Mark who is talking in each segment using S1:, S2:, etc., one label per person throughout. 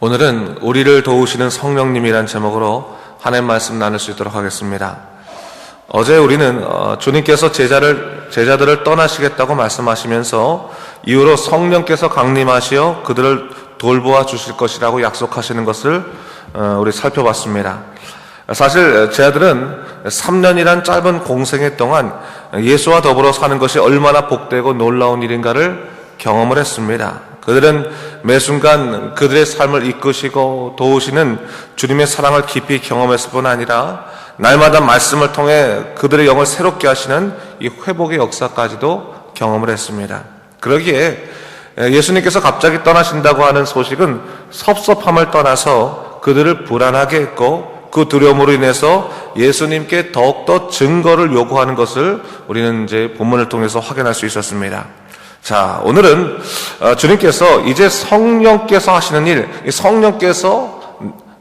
S1: 오늘은 우리를 도우시는 성령님이란 제목으로 하나님 말씀 나눌 수 있도록 하겠습니다. 어제 우리는 주님께서 제자들을 떠나시겠다고 말씀하시면서 이후로 성령께서 강림하시어 그들을 돌보아 주실 것이라고 약속하시는 것을 우리 살펴봤습니다. 사실 제자들은 3년이란 짧은 공생애 동안 예수와 더불어 사는 것이 얼마나 복되고 놀라운 일인가를 경험을 했습니다. 그들은 매 순간 그들의 삶을 이끄시고 도우시는 주님의 사랑을 깊이 경험했을 뿐 아니라 날마다 말씀을 통해 그들의 영을 새롭게 하시는 이 회복의 역사까지도 경험을 했습니다. 그러기에 예수님께서 갑자기 떠나신다고 하는 소식은 섭섭함을 떠나서 그들을 불안하게 했고, 그 두려움으로 인해서 예수님께 더욱더 증거를 요구하는 것을 우리는 이제 본문을 통해서 확인할 수 있었습니다. 자, 오늘은 주님께서 이제 성령께서 하시는 일, 성령께서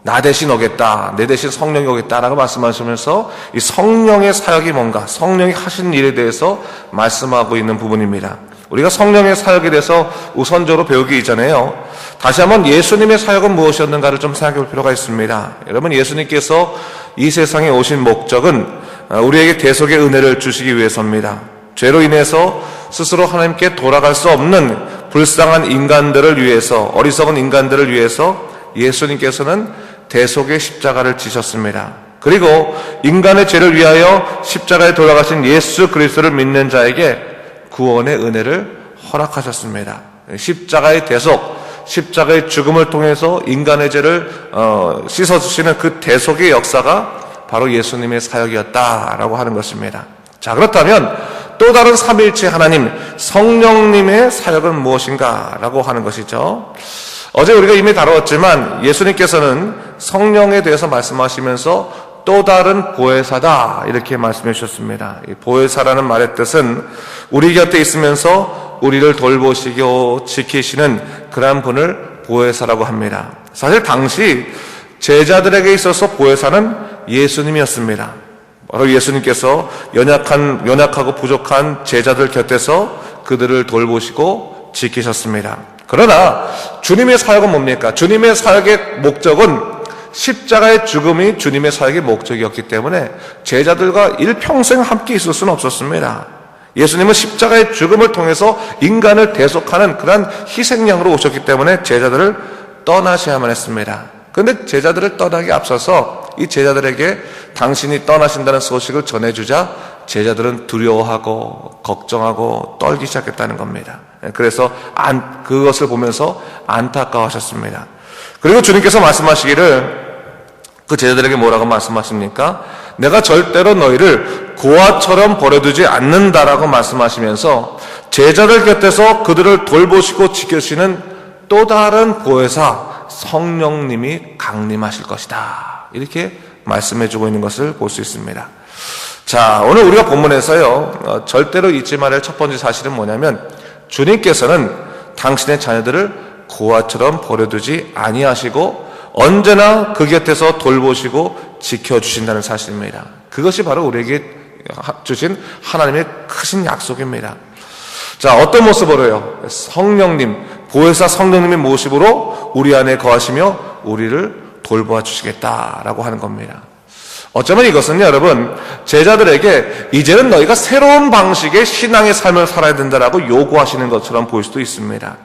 S1: 나 대신 오겠다, 내 대신 성령이 오겠다라고 말씀하시면서 이 성령의 사역이 뭔가, 성령이 하시는 일에 대해서 말씀하고 있는 부분입니다. 우리가 성령의 사역에 대해서 우선적으로 배우기 이전에요, 다시 한번 예수님의 사역은 무엇이었는가를 좀 생각해 볼 필요가 있습니다. 여러분, 예수님께서 이 세상에 오신 목적은 우리에게 대속의 은혜를 주시기 위해서입니다. 죄로 인해서 스스로 하나님께 돌아갈 수 없는 불쌍한 인간들을 위해서, 어리석은 인간들을 위해서 예수님께서는 대속의 십자가를 지셨습니다. 그리고 인간의 죄를 위하여 십자가에 돌아가신 예수 그리스도를 믿는 자에게 구원의 은혜를 허락하셨습니다. 십자가의 대속, 십자가의 죽음을 통해서 인간의 죄를 씻어주시는 그 대속의 역사가 바로 예수님의 사역이었다라고 하는 것입니다. 자, 그렇다면 또 다른 삼위일체 하나님, 성령님의 사역은 무엇인가 라고 하는 것이죠. 어제 우리가 이미 다루었지만 예수님께서는 성령에 대해서 말씀하시면서 또 다른 보혜사다 이렇게 말씀해 주셨습니다. 이 보혜사라는 말의 뜻은 우리 곁에 있으면서 우리를 돌보시고 지키시는 그러한 분을 보혜사라고 합니다. 사실 당시 제자들에게 있어서 보혜사는 예수님이었습니다. 바로 예수님께서 연약하고 부족한 제자들 곁에서 그들을 돌보시고 지키셨습니다. 그러나 주님의 사역은 뭡니까? 주님의 사역의 목적은 십자가의 죽음이 주님의 사역의 목적이었기 때문에 제자들과 일평생 함께 있을 수는 없었습니다. 예수님은 십자가의 죽음을 통해서 인간을 대속하는 그러한 희생양으로 오셨기 때문에 제자들을 떠나셔야만 했습니다. 그런데 제자들을 떠나기 앞서서 이 제자들에게 당신이 떠나신다는 소식을 전해주자 제자들은 두려워하고 걱정하고 떨기 시작했다는 겁니다. 그래서 그것을 보면서 안타까워하셨습니다. 그리고 주님께서 말씀하시기를, 그 제자들에게 뭐라고 말씀하십니까? 내가 절대로 너희를 고아처럼 버려두지 않는다라고 말씀하시면서 제자들 곁에서 그들을 돌보시고 지켜주시는 또 다른 보혜사 성령님이 강림하실 것이다, 이렇게 말씀해주고 있는 것을 볼 수 있습니다. 자, 오늘 우리가 본문에서요, 절대로 잊지 말아야 할 첫 번째 사실은 뭐냐면, 주님께서는 당신의 자녀들을 고아처럼 버려두지 아니하시고 언제나 그 곁에서 돌보시고 지켜주신다는 사실입니다. 그것이 바로 우리에게 주신 하나님의 크신 약속입니다. 자, 어떤 모습으로요? 성령님, 보혜사 성령님의 모습으로 우리 안에 거하시며 우리를 돌보아 주시겠다라고 하는 겁니다. 어쩌면 이것은 여러분, 제자들에게 이제는 너희가 새로운 방식의 신앙의 삶을 살아야 된다라고 요구하시는 것처럼 보일 수도 있습니다.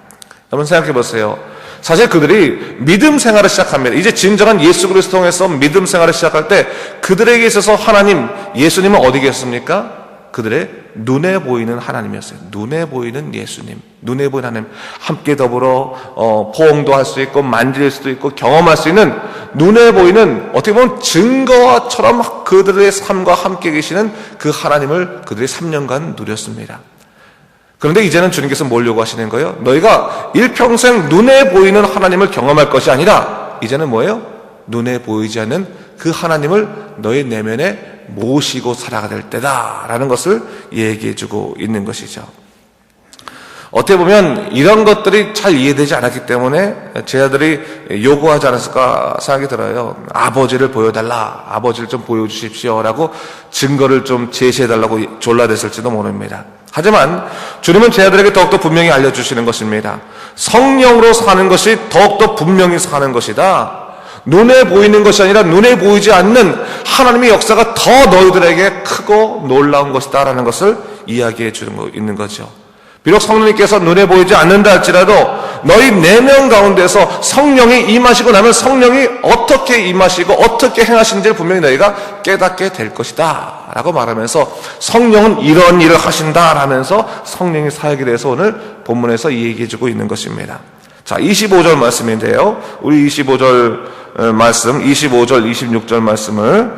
S1: 여러분 생각해 보세요. 사실 그들이 믿음 생활을 시작합니다. 이제 진정한 예수 그리스도 통해서 믿음 생활을 시작할 때 그들에게 있어서 하나님, 예수님은 어디 계십니까? 그들의 눈에 보이는 하나님이었어요. 눈에 보이는 예수님, 눈에 보이는 하나님, 함께 더불어 포옹도 할 수 있고 만질 수도 있고 경험할 수 있는 눈에 보이는, 어떻게 보면 증거처럼 그들의 삶과 함께 계시는 그 하나님을 그들이 3년간 누렸습니다. 그런데 이제는 주님께서 뭘 요구하시는 거예요? 너희가 일평생 눈에 보이는 하나님을 경험할 것이 아니라 이제는 뭐예요? 눈에 보이지 않는 그 하나님을 너희 내면에 모시고 살아가야 될 때다라는 것을 얘기해주고 있는 것이죠. 어떻게 보면 이런 것들이 잘 이해되지 않았기 때문에 제자들이 요구하지 않았을까 생각이 들어요. 아버지를 보여달라, 아버지를 좀 보여주십시오 라고 증거를 좀 제시해달라고 졸라댔을지도 모릅니다. 하지만 주님은 제자들에게 더욱더 분명히 알려주시는 것입니다. 성령으로 사는 것이 더욱더 분명히 사는 것이다. 눈에 보이는 것이 아니라 눈에 보이지 않는 하나님의 역사가 더 너희들에게 크고 놀라운 것이다 라는 것을 이야기해 주는 있는 거죠. 비록 성령님께서 눈에 보이지 않는다 할지라도 너희 내면 가운데서 성령이 임하시고 나면 성령이 어떻게 임하시고 어떻게 행하신지를 분명히 너희가 깨닫게 될 것이다 라고 말하면서 성령은 이런 일을 하신다 라면서 성령의 사역에 대해서 오늘 본문에서 얘기해 주고 있는 것입니다. 자, 25절 말씀인데요. 우리 25절 말씀, 25절, 26절 말씀을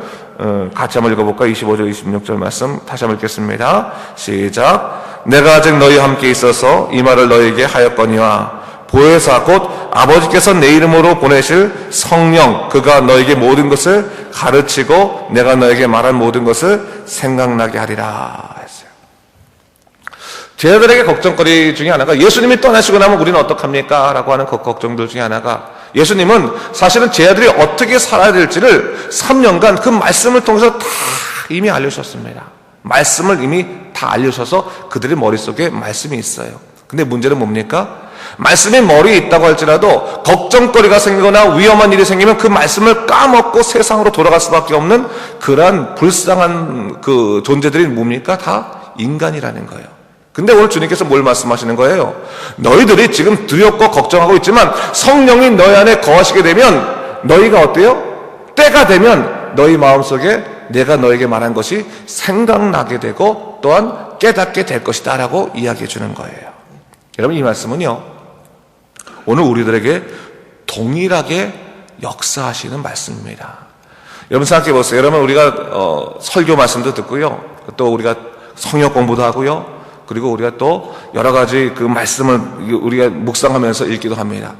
S1: 같이 한번 읽어볼까요? 25절, 26절 말씀 다시 한번 읽겠습니다. 시작. 내가 아직 너희와 함께 있어서 이 말을 너희에게 하였거니와 보혜사 곧 아버지께서 내 이름으로 보내실 성령 그가 너에게 모든 것을 가르치고 내가 너에게 말한 모든 것을 생각나게 하리라 했어요. 제자들에게 걱정거리 중에 하나가 예수님이 떠나시고 나면 우리는 어떡합니까? 라고 하는 그 걱정들 중에 하나가 예수님은 사실은 제자들이 어떻게 살아야 될지를 3년간 그 말씀을 통해서 다 이미 알려주셨습니다. 말씀을 이미 다 알려주셔서 그들의 머릿속에 말씀이 있어요. 근데 문제는 뭡니까? 말씀이 머리에 있다고 할지라도 걱정거리가 생기거나 위험한 일이 생기면 그 말씀을 까먹고 세상으로 돌아갈 수밖에 없는 그러한 불쌍한 그 존재들이 뭡니까? 다 인간이라는 거예요. 근데 오늘 주님께서 뭘 말씀하시는 거예요? 너희들이 지금 두렵고 걱정하고 있지만 성령이 너희 안에 거하시게 되면 너희가 어때요? 때가 되면 너희 마음속에 내가 너에게 말한 것이 생각나게 되고 또한 깨닫게 될 것이다 라고 이야기해 주는 거예요. 여러분 이 말씀은요 오늘 우리들에게 동일하게 역사하시는 말씀입니다. 여러분 생각해 보세요. 여러분 우리가 설교 말씀도 듣고요 또 우리가 성역 공부도 하고요 그리고 우리가 또 여러 가지 그 말씀을 우리가 묵상하면서 읽기도 합니다.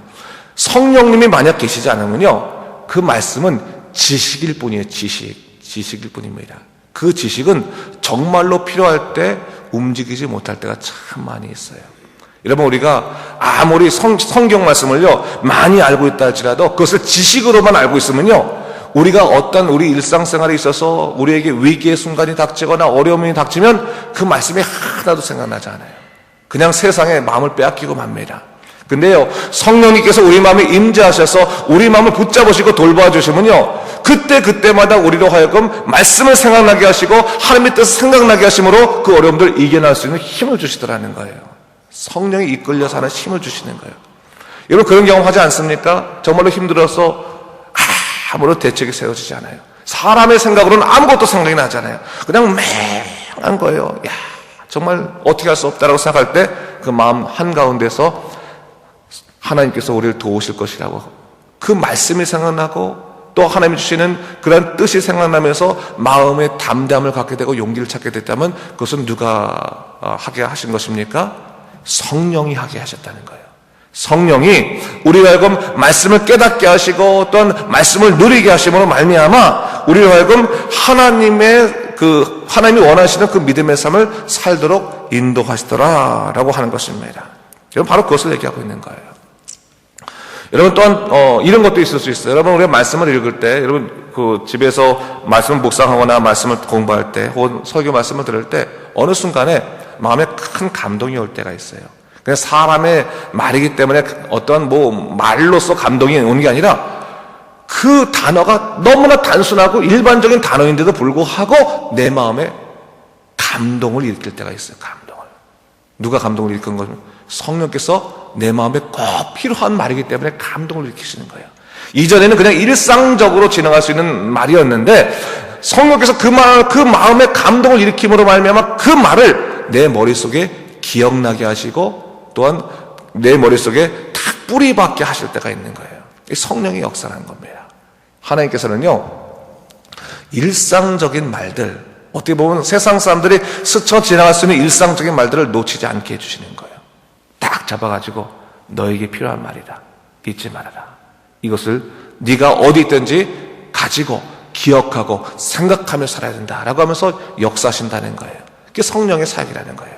S1: 성령님이 만약 계시지 않으면요 그 말씀은 지식일 뿐이에요. 지식일 뿐입니다. 그 지식은 정말로 필요할 때 움직이지 못할 때가 참 많이 있어요. 여러분 우리가 아무리 성경 말씀을요 많이 알고 있다 할지라도 그것을 지식으로만 알고 있으면요 우리가 어떤 우리 일상생활에 있어서 우리에게 위기의 순간이 닥치거나 어려움이 닥치면 그 말씀이 하나도 생각나지 않아요. 그냥 세상에 마음을 빼앗기고 맙니다. 근데요 성령님께서 우리 마음에 임재하셔서 우리 마음을 붙잡으시고 돌보아 주시면요 그때마다 우리로 하여금 말씀을 생각나게 하시고 하나님의 뜻을 생각나게 하심으로 그 어려움들을 이겨낼 수 있는 힘을 주시더라는 거예요. 성령이 이끌려서 하는 힘을 주시는 거예요. 여러분 그런 경험 하지 않습니까? 정말로 힘들어서 아무런 대책이 세워지지 않아요. 사람의 생각으로는 아무것도 생각이 나지 않아요. 그냥 맹한 거예요. 야, 정말 어떻게 할 수 없다라고 생각할 때 그 마음 한가운데서 하나님께서 우리를 도우실 것이라고 그 말씀이 생각나고 또 하나님이 주시는 그런 뜻이 생각나면서 마음의 담대함을 갖게 되고 용기를 찾게 됐다면 그것은 누가 하게 하신 것입니까? 성령이 하게 하셨다는 거예요. 성령이 우리가 하여금 말씀을 깨닫게 하시고 또한 말씀을 누리게 하심으로 말미암아 우리가 하여금 하나님이 원하시는 그 믿음의 삶을 살도록 인도하시더라라고 하는 것입니다. 여러분 바로 그것을 얘기하고 있는 거예요. 여러분 또한 이런 것도 있을 수 있어요. 여러분 우리가 말씀을 읽을 때 여러분 그 집에서 말씀을 묵상하거나 말씀을 공부할 때 혹은 설교 말씀을 들을 때 어느 순간에 마음에 큰 감동이 올 때가 있어요. 그냥 사람의 말이기 때문에 어떤 말로서 감동이 오는 게 아니라 그 단어가 너무나 단순하고 일반적인 단어인데도 불구하고 내 마음에 감동을 일으킬 때가 있어요. 감동을. 누가 감동을 일으킨 거죠? 성령께서 내 마음에 꼭 필요한 말이기 때문에 감동을 일으키시는 거예요. 이전에는 그냥 일상적으로 지나갈 수 있는 말이었는데 성령께서 그 마음에 감동을 일으킴으로 말미암아 그 말을 내 머릿속에 기억나게 하시고 또한 내 머릿속에 탁 뿌리 박게 하실 때가 있는 거예요. 성령의 역사라는 겁니다. 하나님께서는요 일상적인 말들, 어떻게 보면 세상 사람들이 스쳐 지나갈 수 있는 일상적인 말들을 놓치지 않게 해주시는 거예요. 딱 잡아가지고 너에게 필요한 말이다, 잊지 말아라. 이것을 네가 어디 있든지 가지고 기억하고 생각하며 살아야 된다라고 하면서 역사하신다는 거예요. 그게 성령의 사역이라는 거예요.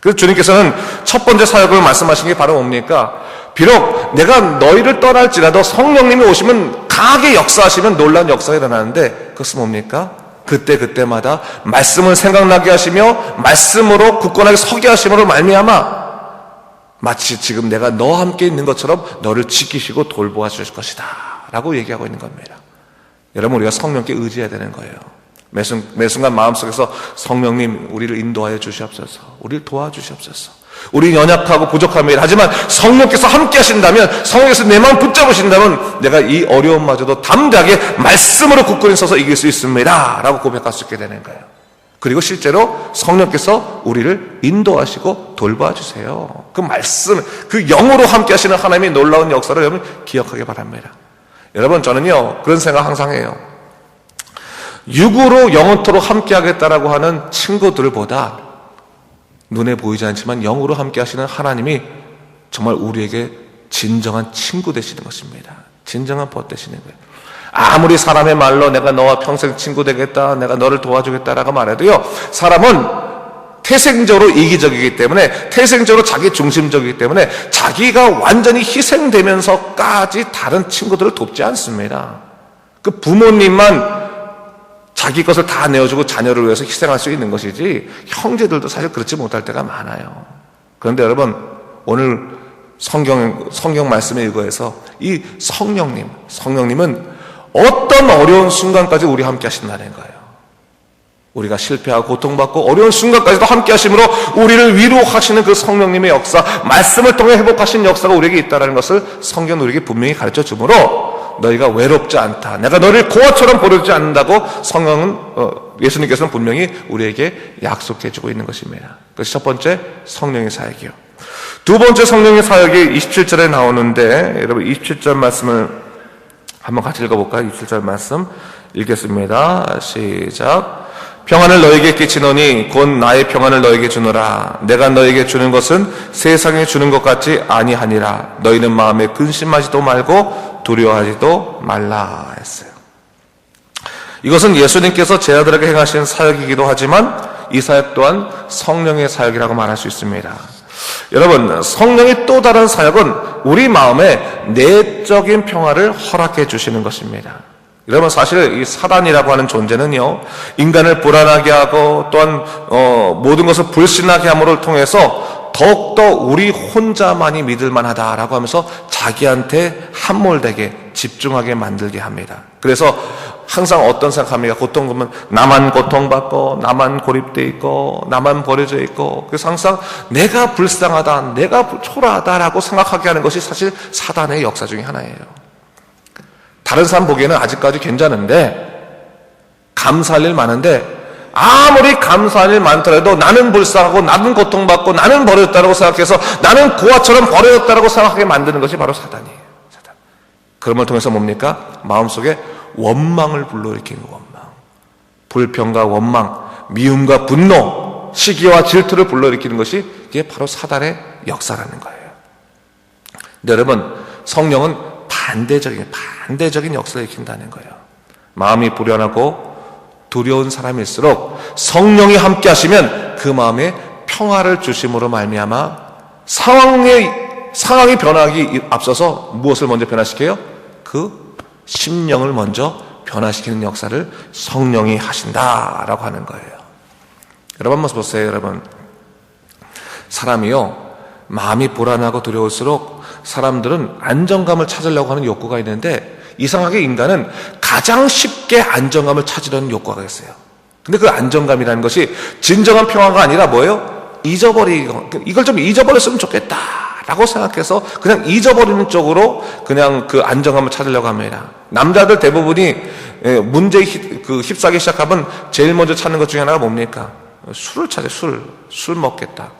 S1: 그래서 주님께서는 첫 번째 사역을 말씀하신 게 바로 뭡니까? 비록 내가 너희를 떠날지라도 성령님이 오시면 강하게 역사하시면 놀라운 역사가 일어나는데 그것은 뭡니까? 그때마다 말씀을 생각나게 하시며 말씀으로 굳건하게 서게 하심으로 말미암아 마치 지금 내가 너와 함께 있는 것처럼 너를 지키시고 돌보아 주실 것이다 라고 얘기하고 있는 겁니다. 여러분, 우리가 성령께 의지해야 되는 거예요. 매 순간 마음속에서 성령님 우리를 인도하여 주시옵소서, 우리를 도와주시옵소서. 우리 연약하고 부족합니다. 하지만 성령께서 함께 하신다면, 성령께서 내 마음 붙잡으신다면 내가 이 어려움마저도 담대하게 말씀으로 굳건히 서서 이길 수 있습니다 라고 고백할 수 있게 되는 거예요. 그리고 실제로 성령께서 우리를 인도하시고 돌봐 주세요. 그 말씀, 그 영으로 함께 하시는 하나님의 놀라운 역사를 여러분 기억하기 바랍니다. 여러분, 저는요 그런 생각 항상 해요. 육으로 영원토록 함께 하겠다라고 하는 친구들보다 눈에 보이지 않지만 영으로 함께 하시는 하나님이 정말 우리에게 진정한 친구 되시는 것입니다. 진정한 벗 되시는 거예요. 아무리 사람의 말로 내가 너와 평생 친구 되겠다, 내가 너를 도와주겠다라고 말해도요, 사람은 태생적으로 이기적이기 때문에, 태생적으로 자기 중심적이기 때문에 자기가 완전히 희생되면서까지 다른 친구들을 돕지 않습니다. 그 부모님만 자기 것을 다 내어주고 자녀를 위해서 희생할 수 있는 것이지 형제들도 사실 그렇지 못할 때가 많아요. 그런데 여러분, 오늘 성경 말씀에 의거해서 이 성령님은 어떤 어려운 순간까지 우리 함께 하신다는 거예요. 우리가 실패하고 고통받고 어려운 순간까지도 함께 하심으로 우리를 위로하시는 그 성령님의 역사, 말씀을 통해 회복하신 역사가 우리에게 있다는 것을 성경은 우리에게 분명히 가르쳐 주므로 너희가 외롭지 않다, 내가 너를 고아처럼 버리지 않는다고 성경은 예수님께서는 분명히 우리에게 약속해 주고 있는 것입니다. 그래서 첫 번째, 성령의 사역이요. 두 번째 성령의 사역이 27절에 나오는데, 여러분 27절 말씀을 한번 같이 읽어볼까요? 27절 말씀 읽겠습니다. 시작. 평안을 너에게 끼치노니 곧 나의 평안을 너에게 주노라. 내가 너에게 주는 것은 세상에 주는 것 같지 아니하니라. 너희는 마음에 근심하지도 말고 두려워하지도 말라 했어요. 이것은 예수님께서 제자들에게 행하신 사역이기도 하지만 이 사역 또한 성령의 사역이라고 말할 수 있습니다. 여러분, 성령의 또 다른 사역은 우리 마음에 내적인 평화를 허락해 주시는 것입니다. 여러분, 사실 이 사단이라고 하는 존재는요, 인간을 불안하게 하고 또한 모든 것을 불신하게 함으로 통해서 더욱더 우리 혼자만이 믿을만하다라고 하면서 자기한테 함몰되게 집중하게 만들게 합니다. 그래서 항상 어떤 생각합니까? 고통받으면 나만 고통받고 나만 고립돼 있고 나만 버려져 있고, 그래서 항상 내가 불쌍하다, 내가 초라하다라고 생각하게 하는 것이 사실 사단의 역사 중에 하나예요. 다른 사람 보기에는 아직까지 괜찮은데, 감사할 일 많은데, 아무리 감사할 일 많더라도 나는 불쌍하고 나는 고통받고 나는 버려졌다고 생각해서 나는 고아처럼 버려졌다고 생각하게 만드는 것이 바로 사단이에요. 사단. 그런 걸 통해서 뭡니까? 마음속에 원망을 불러일으키는 원망, 불평과 원망, 미움과 분노, 시기와 질투를 불러일으키는 것이 이게 바로 사단의 역사라는 거예요. 근데 여러분, 성령은 반대적인 역사를 일으킨다는 거예요. 마음이 불안하고 두려운 사람일수록 성령이 함께 하시면 그 마음에 평화를 주심으로 말미암아 상황이 변하기 앞서서 무엇을 먼저 변화시켜요? 그 심령을 먼저 변화시키는 역사를 성령이 하신다라고 하는 거예요. 여러분 한번 보세요. 여러분, 사람이요, 마음이 불안하고 두려울수록 사람들은 안정감을 찾으려고 하는 욕구가 있는데, 이상하게 인간은 가장 쉽게 안정감을 찾으려는 욕구가 있어요. 근데 그 안정감이라는 것이 진정한 평화가 아니라 뭐예요? 이걸 좀 잊어버렸으면 좋겠다 라고 생각해서 그냥 잊어버리는 쪽으로 그냥 그 안정감을 찾으려고 합니다. 남자들 대부분이 문제에 휩싸기 시작하면 제일 먼저 찾는 것 중에 하나가 뭡니까? 술을 찾아요. 술 먹겠다.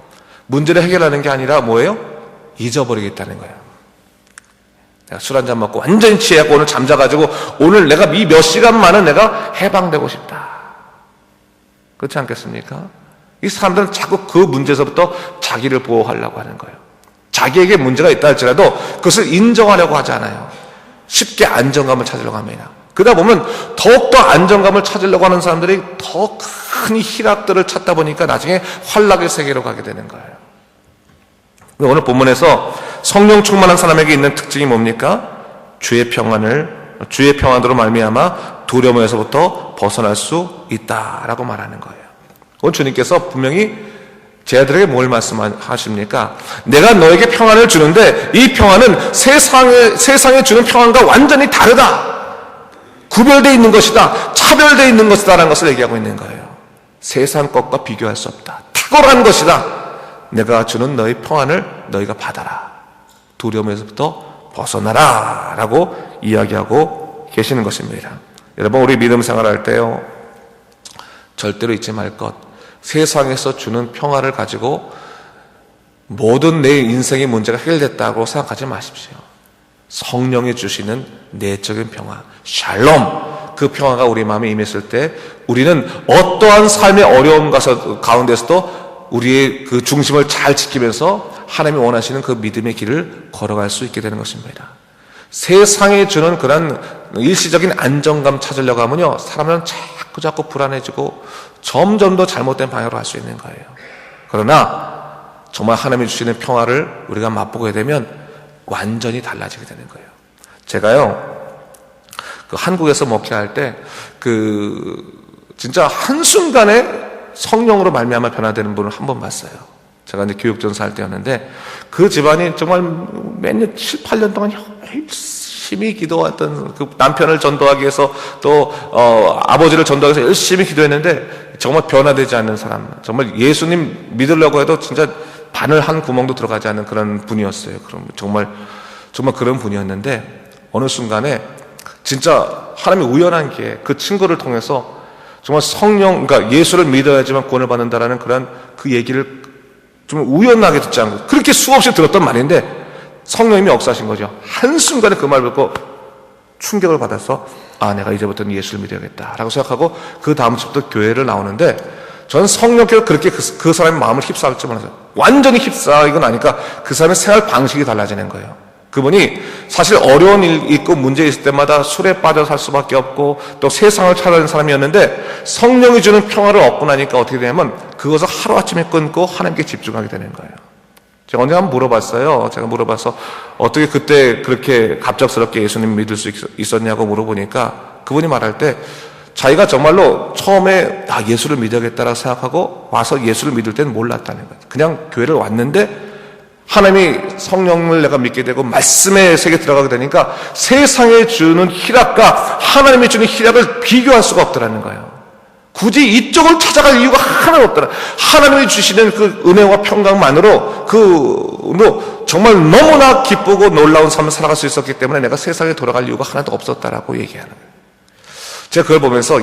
S1: 문제를 해결하는 게 아니라 뭐예요? 잊어버리겠다는 거예요. 내가 술 한잔 먹고 완전히 취해갖고 오늘 잠자가지고 오늘 내가 이 몇 시간만은 내가 해방되고 싶다. 그렇지 않겠습니까? 이 사람들은 자꾸 그 문제에서부터 자기를 보호하려고 하는 거예요. 자기에게 문제가 있다 할지라도 그것을 인정하려고 하지 않아요. 쉽게 안정감을 찾으려고 합니다. 그러다 보면 더욱더 안정감을 찾으려고 하는 사람들이 더 큰 희락들을 찾다 보니까 나중에 환락의 세계로 가게 되는 거예요. 오늘 본문에서 성령 충만한 사람에게 있는 특징이 뭡니까? 주의 평안으로 말미암아 두려움에서부터 죄에서부터 벗어날 수 있다라고 말하는 거예요. 오늘 주님께서 분명히 제자들에게 뭘 말씀하십니까? 내가 너에게 평안을 주는데 이 평안은 세상에 주는 평안과 완전히 다르다. 구별되어 있는 것이다. 차별되어 있는 것이다 라는 것을 얘기하고 있는 거예요. 세상 것과 비교할 수 없다. 탁월한 것이다. 내가 주는 너의 평안을 너희가 받아라. 두려움에서부터 벗어나라 라고 이야기하고 계시는 것입니다. 여러분, 우리 믿음 생활할 때요, 절대로 잊지 말 것, 세상에서 주는 평화를 가지고 모든 내 인생의 문제가 해결됐다고 생각하지 마십시오. 성령이 주시는 내적인 평화, 샬롬, 그 평화가 우리 마음에 임했을 때 우리는 어떠한 삶의 어려움 가운데서도 우리의 그 중심을 잘 지키면서 하나님이 원하시는 그 믿음의 길을 걸어갈 수 있게 되는 것입니다. 세상에 주는 그런 일시적인 안정감 찾으려고 하면요, 사람은 자꾸 불안해지고 점점 더 잘못된 방향으로 갈 수 있는 거예요. 그러나 정말 하나님이 주시는 평화를 우리가 맛보게 되면 완전히 달라지게 되는 거예요. 제가요, 한국에서 목회할 때 진짜 한순간에 성령으로 말미암아 변화되는 분을 한 번 봤어요. 제가 이제 교육전사 할 때였는데 그 집안이 정말 몇 년, 7, 8년 동안 열심히 기도했던, 그 남편을 전도하기 위해서 또 아버지를 전도하기 위해서 열심히 기도했는데 정말 변화되지 않는 사람, 정말 예수님 믿으려고 해도 진짜 바늘 한 구멍도 들어가지 않는 그런 분이었어요. 그럼 정말 그런 분이었는데 어느 순간에 진짜 하나님의 우연한 기회, 그 친구를 통해서 정말 그러니까 예수를 믿어야지만 구원을 받는다라는 그런 그 얘기를 좀 우연하게 듣지 않고 그렇게 수없이 들었던 말인데 성령님이 역사하신 거죠. 한순간에 그 말을 듣고 충격을 받아서 내가 이제부터는 예수를 믿어야겠다라고 생각하고 그 다음 주부터 교회를 나오는데 저는 성령께서 그렇게 그 사람의 마음을 휩싸을 줄 몰랐어요. 완전히 휩싸이고 나니까 그 사람의 생활 방식이 달라지는 거예요. 그분이 사실 어려운 일 있고 문제 있을 때마다 술에 빠져 살 수밖에 없고 또 세상을 찾아다니는 사람이었는데 성령이 주는 평화를 얻고 나니까 어떻게 되냐면 그것을 하루아침에 끊고 하나님께 집중하게 되는 거예요. 제가 언제 한번 물어봤어요. 제가 물어봐서 어떻게 그때 그렇게 갑작스럽게 예수님 믿을 수 있었냐고 물어보니까 그분이 말할 때 자기가 정말로 처음에 예수를 믿어야겠다라고 생각하고 와서 예수를 믿을 때는 몰랐다는 거예요. 그냥 교회를 왔는데 하나님이 성령을 내가 믿게 되고 말씀의 세계에 들어가게 되니까 세상에 주는 희락과 하나님이 주는 희락을 비교할 수가 없더라는 거예요. 굳이 이쪽을 찾아갈 이유가 하나도 없더라. 하나님이 주시는 그 은혜와 평강만으로 정말 너무나 기쁘고 놀라운 삶을 살아갈 수 있었기 때문에 내가 세상에 돌아갈 이유가 하나도 없었다라고 얘기하는 거예요. 제가 그걸 보면서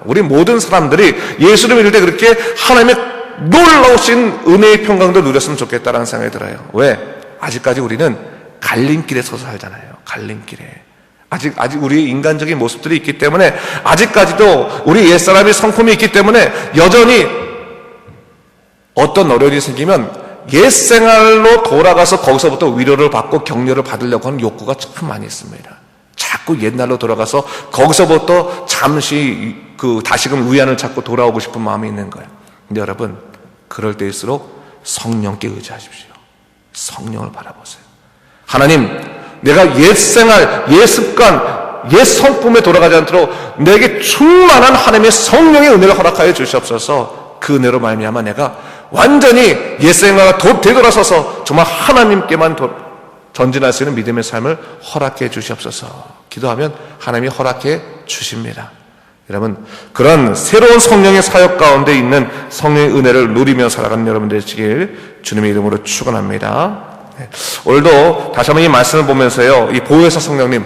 S1: 우리 모든 사람들이 예수를 믿을 때 그렇게 하나님의 놀라우신 은혜의 평강도 누렸으면 좋겠다라는 생각이 들어요. 왜? 아직까지 우리는 갈림길에 서서 살잖아요. 갈림길에. 아직 우리의 인간적인 모습들이 있기 때문에 아직까지도 우리 옛사람의 성품이 있기 때문에 여전히 어떤 어려움이 생기면 옛생활로 돌아가서 거기서부터 위로를 받고 격려를 받으려고 하는 욕구가 참 많이 있습니다. 자꾸 옛날로 돌아가서 거기서부터 잠시 다시금 위안을 찾고 돌아오고 싶은 마음이 있는 거예요. 근데 여러분, 그럴 때일수록 성령께 의지하십시오. 성령을 바라보세요. 하나님, 내가 옛생활, 옛습관, 옛성품에 돌아가지 않도록 내게 충만한 하나님의 성령의 은혜를 허락하여 주시옵소서. 그 은혜로 말미암아 내가 완전히 옛생활과 되돌아서서 정말 하나님께만 전진할 수 있는 믿음의 삶을 허락해 주시옵소서. 기도하면 하나님이 허락해 주십니다. 여러분, 그런 새로운 성령의 사역 가운데 있는 성령의 은혜를 누리며 살아가는 여러분 되시길 주님의 이름으로 축원합니다. 오늘도 다시 한번 이 말씀을 보면서요, 이 보혜사 성령님,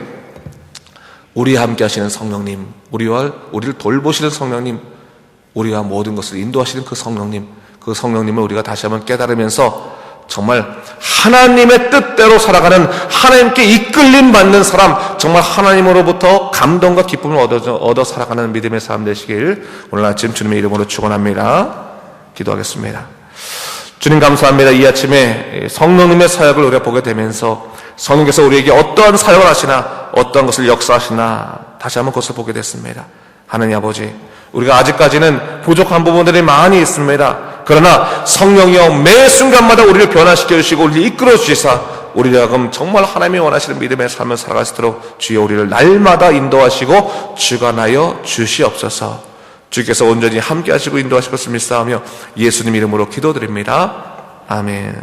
S1: 우리와 함께 하시는 성령님, 우리를 돌보시는 성령님, 우리와 모든 것을 인도하시는 그 성령님을 우리가 다시 한번 깨달으면서 정말 하나님의 뜻대로 살아가는, 하나님께 이끌림 받는 사람, 정말 하나님으로부터 감동과 기쁨을 얻어 살아가는 믿음의 사람 되시길 오늘 아침 주님의 이름으로 축원합니다. 기도하겠습니다. 주님 감사합니다. 이 아침에 성령님의 사역을 우리가 보게 되면서 성령께서 우리에게 어떠한 사역을 하시나, 어떠한 것을 역사하시나 다시 한번 그것을 보게 됐습니다. 하나님 아버지, 우리가 아직까지는 부족한 부분들이 많이 있습니다. 그러나 성령이여 매 순간마다 우리를 변화시켜 주시고 우리를 이끌어 주시사 우리가 그럼 정말 하나님이 원하시는 믿음의 삶을 살아갈 수 있도록 주여 우리를 날마다 인도하시고 주관하여 주시옵소서. 주께서 온전히 함께 하시고 인도하실 것을 믿사오며 예수님 이름으로 기도드립니다. 아멘.